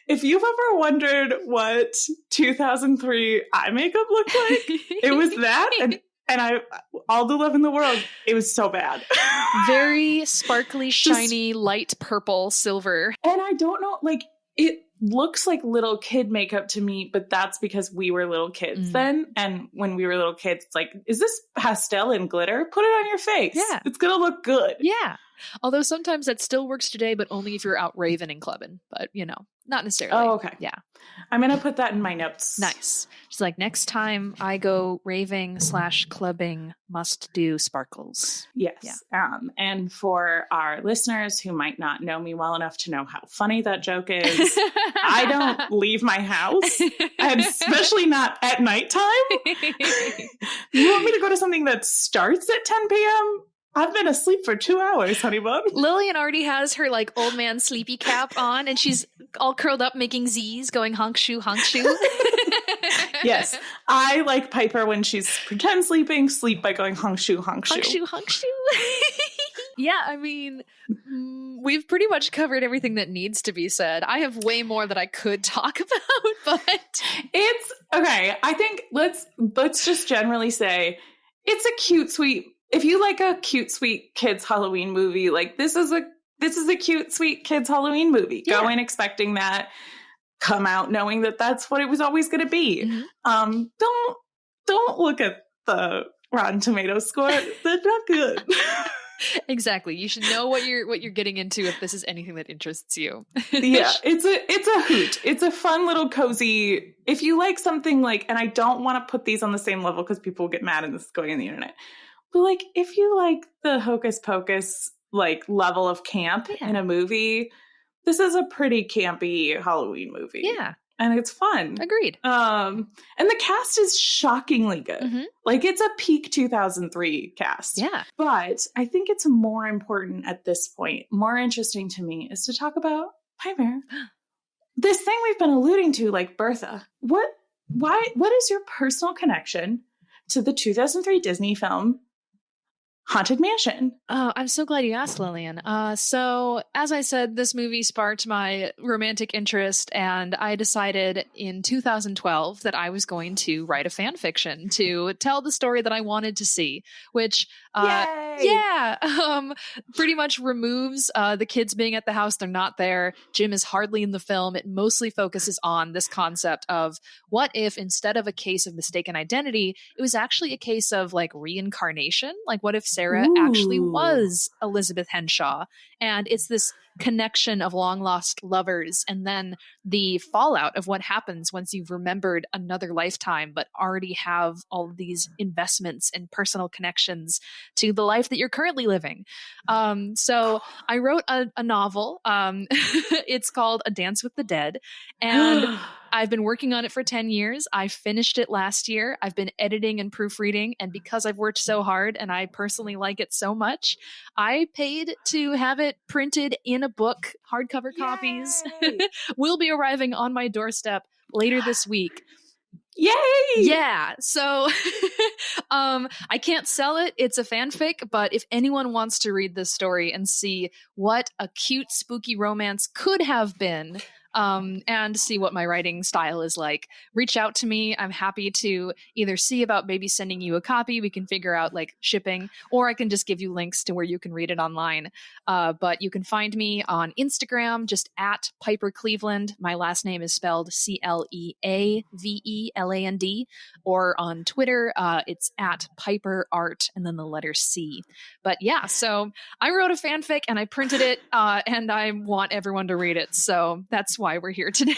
If you've ever wondered what 2003 eye makeup looked like, it was that. And I, all the love in the world, it was so bad. Very sparkly, shiny, light purple, silver. And I don't know, like, it looks like little kid makeup to me, but that's because we were little kids then. And when we were little kids, it's like, is this pastel and glitter? Put it on your face. Yeah. It's going to look good. Yeah. Although sometimes that still works today, but only if you're out raving and clubbing. But, you know, not necessarily. Oh, okay. Yeah. I'm going to put that in my notes. Nice. She's like, next time I go raving / clubbing, must do sparkles. Yes. Yeah. And for our listeners who might not know me well enough to know how funny that joke is, I don't leave my house, and especially not at nighttime. You want me to go to something that starts at 10 p.m.? I've been asleep for 2 hours, honey bun. Lillian already has her like old man sleepy cap on, and she's all curled up making Z's, going honk shoe, honk shoe. Yes. I like Piper when she's pretend sleep by going honk shoe, honk shoe. Honk shoe, honk shoe. Yeah, I mean, we've pretty much covered everything that needs to be said. I have way more that I could talk about, but it's okay. I think let's just generally say it's a cute, sweet. If you like a cute, sweet kids Halloween movie, like this is a cute, sweet kids Halloween movie. Yeah. Go in expecting that. Come out knowing that that's what it was always going to be. Don't look at the Rotten Tomatoes score. They're not good. Exactly. You should know what you're getting into if this is anything that interests you. Yeah, it's a hoot. It's a fun little cozy. If you like something like, and I don't want to put these on the same level because people will get mad and this is going on the internet. But like, if you like the Hocus Pocus like level of camp in a movie, this is a pretty campy Halloween movie. Yeah. And it's fun. Agreed. And the cast is shockingly good. Like, it's a peak 2003 cast. Yeah. But I think it's more important at this point, more interesting to me, is to talk about Piper. this thing we've been alluding to, like Bertha, what is your personal connection to the 2003 Disney film Haunted Mansion? Oh, I'm so glad you asked, Lillian. So, as I said, this movie sparked my romantic interest, and I decided in 2012 that I was going to write a fan fiction to tell the story that I wanted to see, which, pretty much removes the kids being at the house. They're not there. Jim is hardly in the film. It mostly focuses on this concept of what if instead of a case of mistaken identity, it was actually a case of like reincarnation? Like, what if Sarah actually was Elizabeth Henshaw? And it's this connection of long lost lovers, and then the fallout of what happens once you've remembered another lifetime but already have all of these investments and personal connections to the life that you're currently living. So I wrote a novel. It's called A Dance with the Dead, and I've been working on it for 10 years. I finished it last year. I've been editing and proofreading, and because I've worked so hard and I personally like it so much, I paid to have it printed in a book. Hardcover copies will be arriving on my doorstep later this week. Yay! Yeah. So I can't sell it. It's a fanfic, but if anyone wants to read this story and see what a cute, spooky romance could have been, and see what my writing style is like, reach out to me. I'm happy to either see about maybe sending you a copy. We can figure out like shipping, or I can just give you links to where you can read it online. But you can find me on Instagram, just at Piper Cleveland. My last name is spelled Cleaveland, or on Twitter, it's at Piper Art and then the letter C. But yeah, so I wrote a fanfic and I printed it, and I want everyone to read it. So that's why we're here today.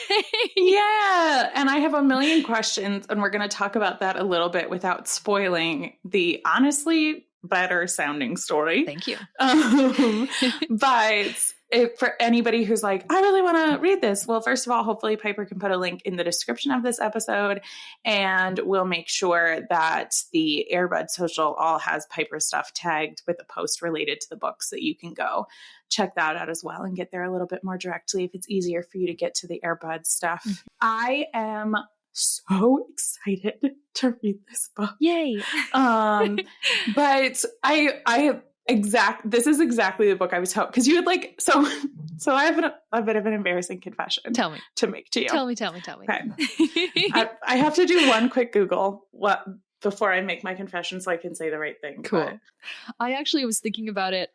Yeah. And I have a million questions, and we're going to talk about that a little bit without spoiling the honestly better sounding story. Thank you. But for anybody who's like, I really want to read this, well, first of all, hopefully Piper can put a link in the description of this episode, and we'll make sure that the Airbud social all has Piper stuff tagged with a post related to the book, so you can go check that out as well and get there a little bit more directly if it's easier for you to get to the Airbud stuff. Mm-hmm. I am so excited to read this book. Yay. But this is exactly the book I was hoping, because you had like, so I have a bit of an embarrassing confession to make to you. Tell me. Okay. I have to do one quick Google before I make my confession so I can say the right thing. Cool. But I actually was thinking about it.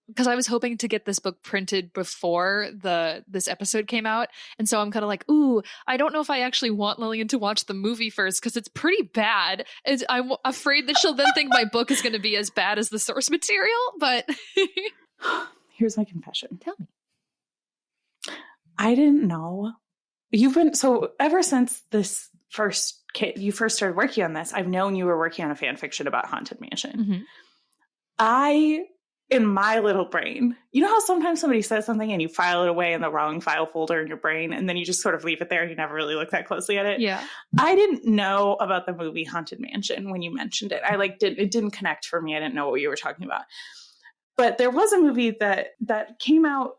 Because I was hoping to get this book printed before this episode came out. And so I'm kind of like, ooh, I don't know if I actually want Lillian to watch the movie first, because it's pretty bad. I'm afraid that she'll then think my book is going to be as bad as the source material. But here's my confession. Tell me. I didn't know. So ever since this you first started working on this, I've known you were working on a fan fiction about Haunted Mansion. Mm-hmm. In my little brain, you know how sometimes somebody says something and you file it away in the wrong file folder in your brain, and then you just sort of leave it there and you never really look that closely at it? Yeah. I didn't know about the movie Haunted Mansion when you mentioned it. It didn't connect for me. I didn't know what you were talking about. But there was a movie that came out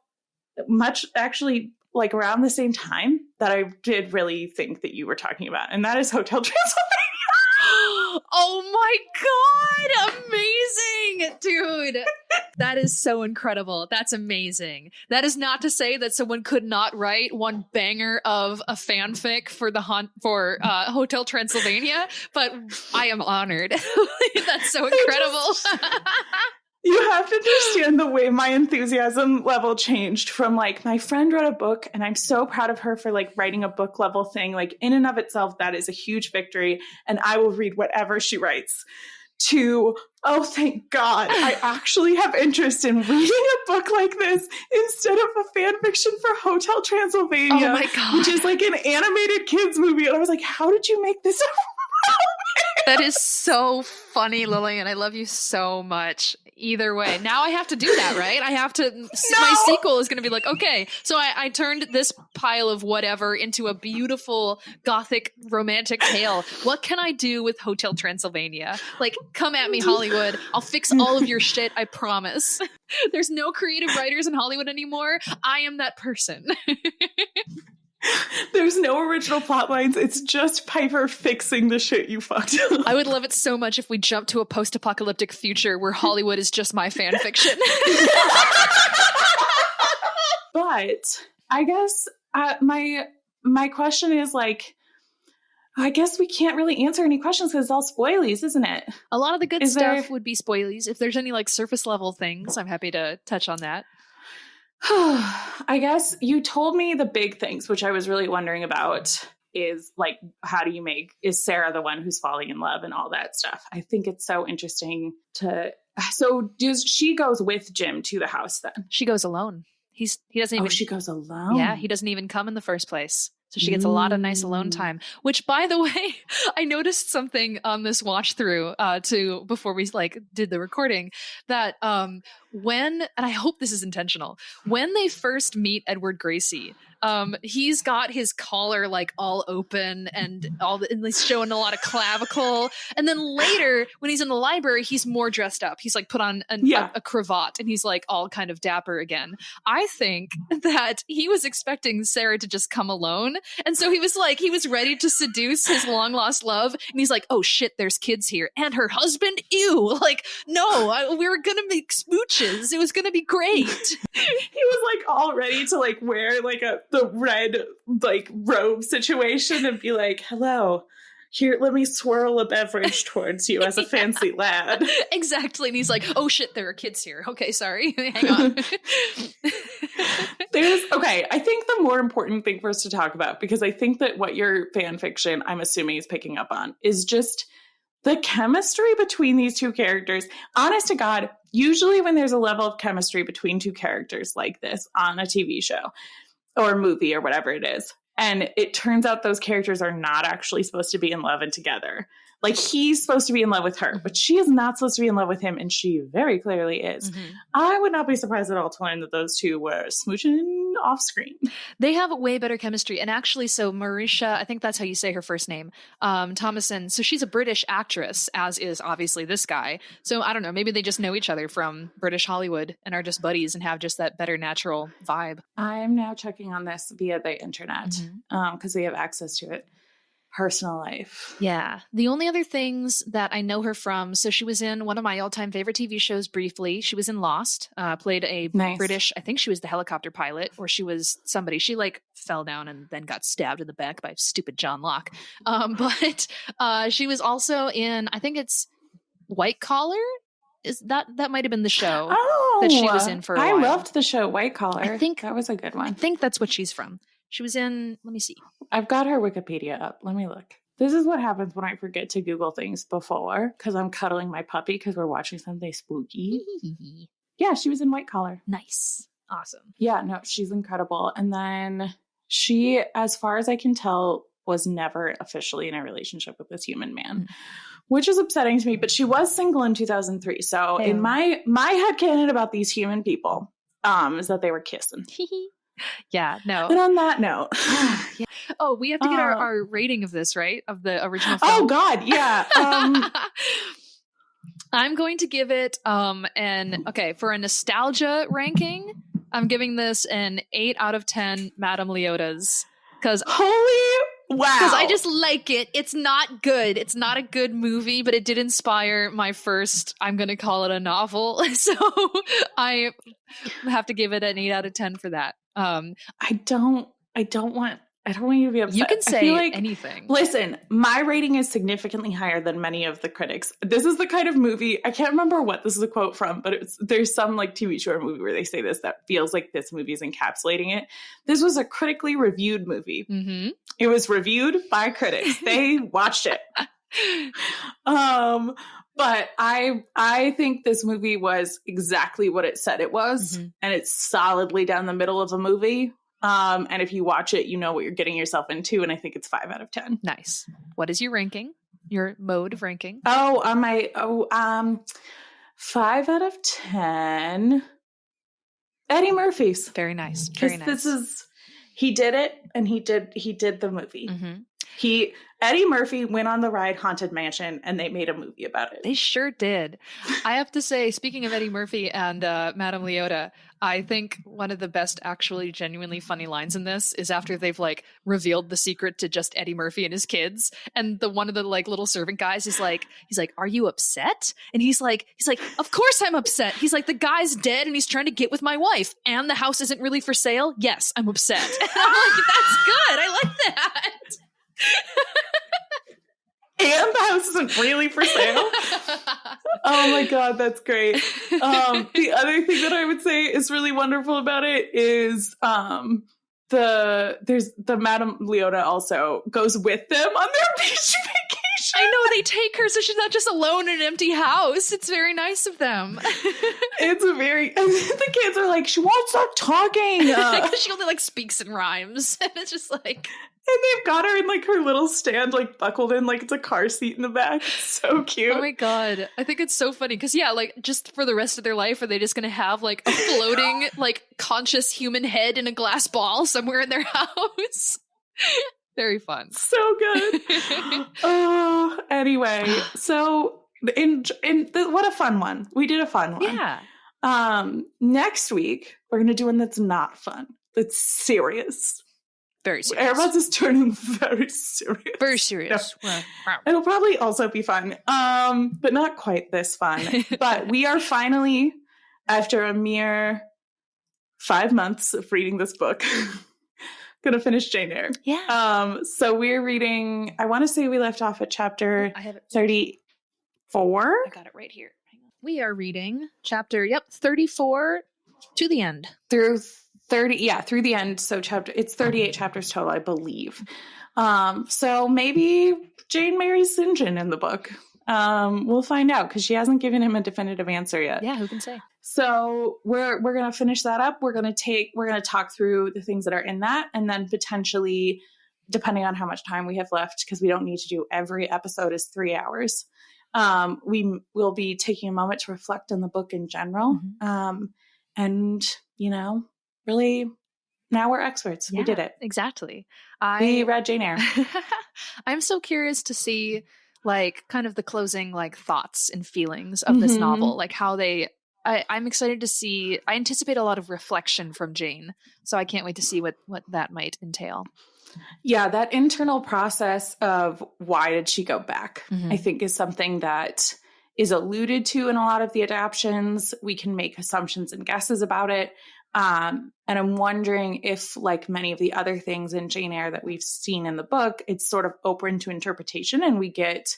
actually like around the same time that I did really think that you were talking about, and that is Hotel Transylvania. Oh my God. Amazing, dude. That is so incredible. That's amazing. That is not to say that someone could not write one banger of a fanfic for Hotel Transylvania, but I am honored. That's so incredible. You have to understand the way my enthusiasm level changed from like, my friend wrote a book and I'm so proud of her for like writing a book level thing. Like in and of itself, that is a huge victory, and I will read whatever she writes, to, oh, thank God, I actually have interest in reading a book like this instead of a fan fiction for Hotel Transylvania. Oh my God. Which is like an animated kids movie. And I was like, how did you make this? That is so funny, Lillian. I love you so much. either way. Now I have to do that, right? I have to, my sequel is going to be like, okay, so I turned this pile of whatever into a beautiful gothic romantic tale. What can I do with Hotel Transylvania? Like, come at me, Hollywood. I'll fix all of your shit, I promise. There's no creative writers in Hollywood anymore. I am that person. There's no original plot lines. It's just Piper fixing the shit you fucked up. I would love it so much if we jump to a post-apocalyptic future where Hollywood is just my fan fiction. But I guess my question is like, I guess we can't really answer any questions because it's all spoilies, isn't it? A lot of the good stuff would be spoilies. If there's any like surface level things, I'm happy to touch on that. I guess you told me the big things, which I was really wondering about, is like, is Sarah the one who's falling in love and all that stuff? I think it's so interesting she goes with Jim to the house then? She goes alone. He doesn't even. Oh, she goes alone? Yeah, he doesn't even come in the first place. So she gets a lot of nice alone time, which, by the way, I noticed something on this watch through before we like did the recording that and I hope this is intentional, when they first meet Edward Gracie, he's got his collar like all open and he's showing a lot of clavicle. And then later when he's in the library, he's more dressed up. He's like put on a cravat and he's like all kind of dapper again. I think that he was expecting Sarah to just come alone. And so he was ready to seduce his long lost love. And he's like, oh shit, there's kids here. And her husband, ew. Like, no, we were going to make smooches. It was going to be great. He was like all ready to like wear like the red like robe situation and be like, hello, here, let me swirl a beverage towards you as a fancy lad. Exactly. And he's like, oh shit, there are kids here. Okay, sorry. Hang on. I think the more important thing for us to talk about, because I think that what your fan fiction, I'm assuming, is picking up on, is just the chemistry between these two characters. Honest to God, usually when there's a level of chemistry between two characters like this on a TV show or movie or whatever it is, and it turns out those characters are not actually supposed to be in love and together. Like, he's supposed to be in love with her, but she is not supposed to be in love with him, and she very clearly is. Mm-hmm. I would not be surprised at all to learn that those two were smooching off screen. They have way better chemistry. And actually, so Marisha, I think that's how you say her first name, Thomason, so she's a British actress, as is obviously this guy. So I don't know, maybe they just know each other from British Hollywood and are just buddies and have just that better natural vibe. I'm now checking on this via the internet because we have access to it. Personal life. Yeah. The only other things that I know her from, so she was in one of my all-time favorite TV shows briefly. She was in Lost, played a British, I think she was the helicopter pilot, or she was somebody. She like fell down and then got stabbed in the back by stupid John Locke. But she was also in, I think it's White Collar. Is that might have been the show that she was in for a while. I loved the show White Collar. I think that was a good one. I think that's what she's from. She was in, let me see. I've got her Wikipedia up. Let me look. This is what happens when I forget to Google things before, because I'm cuddling my puppy because we're watching something spooky. Yeah, she was in White Collar. Nice. Awesome. Yeah, no, she's incredible. And then she, as far as I can tell, was never officially in a relationship with this human man, which is upsetting to me. But she was single in 2003. So in my headcanon about these human people is that they were kissing. Yeah, no. And on that note. Yeah. Oh, we have to get our rating of this, right? Of the original film. Oh, God, yeah. I'm going to give it for a nostalgia ranking, I'm giving this an 8 out of 10 Madame Leotas. Because I just like it. It's not good. It's not a good movie, but it did inspire my first, I'm going to call it a novel. So I have to give it an 8 out of 10 for that. I don't want you to be upset. You can say anything. Listen, my rating is significantly higher than many of the critics. This is the kind of movie, I can't remember what this is a quote from, but there's some like TV show or movie where they say this that feels like this movie is encapsulating it. This was a critically reviewed movie. Mm-hmm. It was reviewed by critics. They watched it. But I think this movie was exactly what it said it was, and it's solidly down the middle of a movie. And if you watch it, you know what you're getting yourself into, and I think it's 5 out of 10. Nice. What is your ranking? Your mode of ranking? 5 out of 10 Eddie Murphy's. Very nice. Very nice. He did it, and he did the movie. Eddie Murphy went on the ride Haunted Mansion, and they made a movie about it. They sure did. I have to say, speaking of Eddie Murphy and Madame Leota, I think one of the best actually genuinely funny lines in this is after they've like revealed the secret to just Eddie Murphy and his kids, and one of the like little servant guys is like, are you upset? And he's like, of course I'm upset. He's like, the guy's dead and he's trying to get with my wife and the house isn't really for sale. Yes, I'm upset. And I'm like, that's good. I like that. And the house isn't really for sale. Oh my God, that's great. The other thing that I would say is really wonderful about it is there's the Madame Leota also goes with them on their beach vacation. I know, they take her so she's not just alone in an empty house. It's very nice of them. And the kids are like, she won't stop talking. Because she only like speaks in rhymes. And it's just like... And they've got her in like her little stand, like buckled in, like it's a car seat in the back. It's so cute. Oh my God. I think it's so funny. Because yeah, like just for the rest of their life, are they just going to have like a floating, like conscious human head in a glass ball somewhere in their house? Very fun. So good. Anyway, so what a fun one. We did a fun one. Yeah. Next week, we're going to do one that's not fun. That's serious. Very serious. Airbuds is turning very serious. Very serious. No. It'll probably also be fun, but not quite this fun. But we are finally, after a mere 5 months of reading this book, going to finish Jane Eyre. Yeah. So we're reading, I want to say we left off at chapter 34. I got it right here. Hang on. We are reading chapter, 34 to the end. Through the end. So it's 38 chapters total, I believe. So maybe Jane marries St. John in the book. We'll find out because she hasn't given him a definitive answer yet. Yeah, who can say? So we're gonna finish that up. We're gonna talk through the things that are in that, and then potentially, depending on how much time we have left, because we don't need to do every episode is 3 hours. We will be taking a moment to reflect on the book in general. And really, now we're experts. Yeah, we did it. Exactly. We read Jane Eyre. I'm so curious to see, like, kind of the closing, like, thoughts and feelings of this novel. Like, how I'm excited to see. I anticipate a lot of reflection from Jane. So I can't wait to see what that might entail. Yeah, that internal process of why did she go back, I think is something that is alluded to in a lot of the adaptions. We can make assumptions and guesses about it. And I'm wondering if, like many of the other things in Jane Eyre that we've seen in the book, it's sort of open to interpretation and we get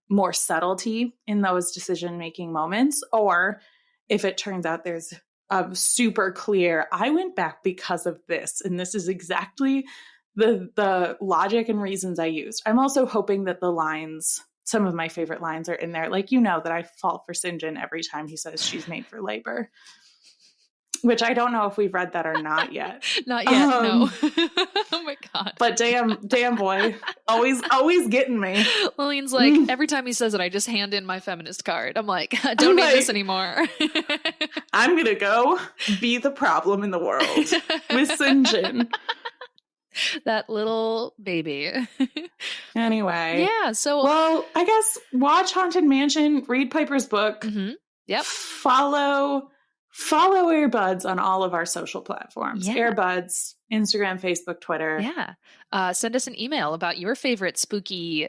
more subtlety in those decision-making moments. Or if it turns out there's a super clear, I went back because of this, and this is exactly the logic and reasons I used. I'm also hoping that the lines, some of my favorite lines are in there. Like, that I fall for St. John every time he says she's made for labor. Which I don't know if we've read that or not yet. Not yet, no. Oh my God. But damn boy. Always getting me. Lillian's like, every time he says it, I just hand in my feminist card. I'm like, I don't need this anymore. I'm going to go be the problem in the world with St. John. That little baby. Anyway. Yeah, so. Well, I guess watch Haunted Mansion, read Piper's book. Yep. Follow Earbuds on all of our social platforms. Yeah. Earbuds, Instagram, Facebook, Twitter. Yeah. Send us an email about your favorite spooky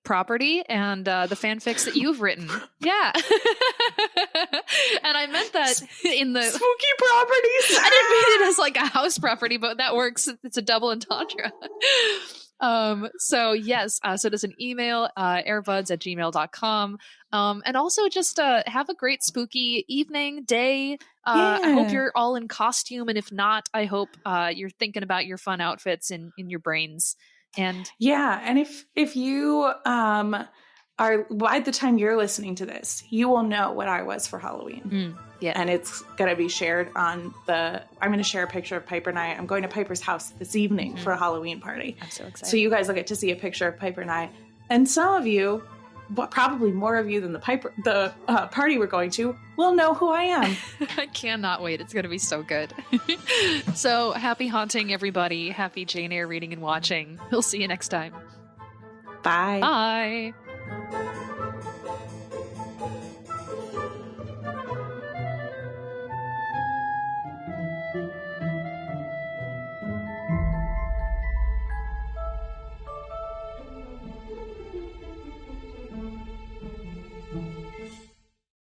property and the fanfics that you've written. Yeah. And I meant that in the... Spooky properties. I didn't mean it as like a house property, but that works. It's a double entendre. So yes, send us an email, airbuds@gmail.com. And also just have a great spooky evening, day. I hope you're all in costume. And if not, I hope you're thinking about your fun outfits in your brains. And yeah. And if you are, by the time you're listening to this, you will know what I was for Halloween. Yeah. And it's going to be shared I'm going to share a picture of Piper and I. I'm going to Piper's house this evening for a Halloween party. I'm so excited. So you guys will get to see a picture of Piper and I. And some of you probably more of you than the party we're going to, will know who I am. I cannot wait. It's going to be so good. So happy haunting, everybody. Happy Jane Eyre reading and watching. We'll see you next time. Bye. Bye.